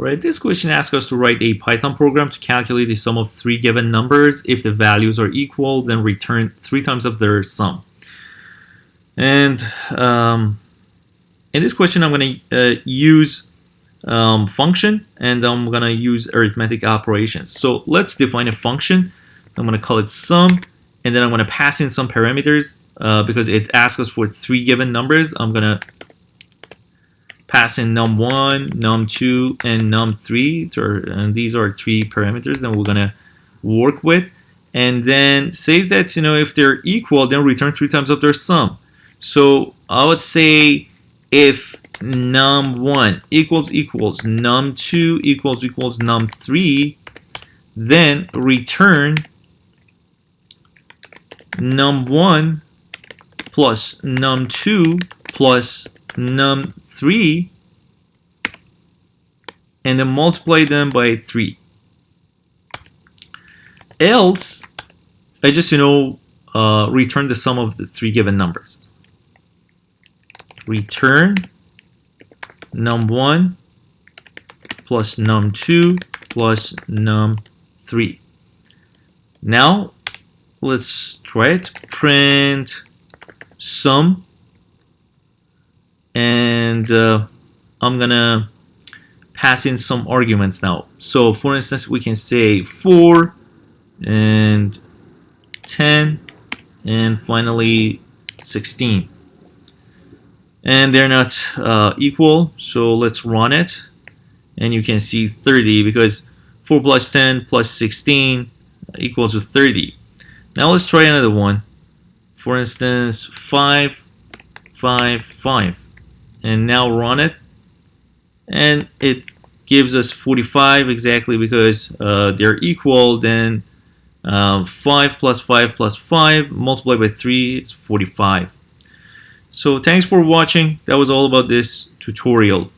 Right, this question asks us to write a Python program to calculate the sum of three given numbers. If the values are equal, then return 3 times of their sum. And in this question, I'm going to use function, and I'm going to use arithmetic operations. So let's define a function. I'm going to call it sum, and then I'm going to pass in some parameters because it asks us for 3 given numbers. I'm going to pass in num1, num2, and num3, and these are 3 parameters that we're gonna work with. And then says that if they're equal, then return 3 times of their sum. So I would say if num1 equals num2 equals num3, then return num1 plus num2 plus num3, and then multiply them by 3. Else, I just return the sum of the 3 given numbers. Return num1 plus num2 plus num3. Now let's try it. Print sum. And I'm gonna pass in some arguments now. So for instance, we can say 4 and 10 and finally 16, and they're not equal, so let's run it, and you can see 30 because 4 plus 10 plus 16 equals to 30. Now let's try another one. For instance, 5, 5, 5. And now run it, and it gives us 45 exactly because they're equal. Then 5 plus 5 plus 5 multiplied by 3 is 45. So thanks for watching. That was all about this tutorial.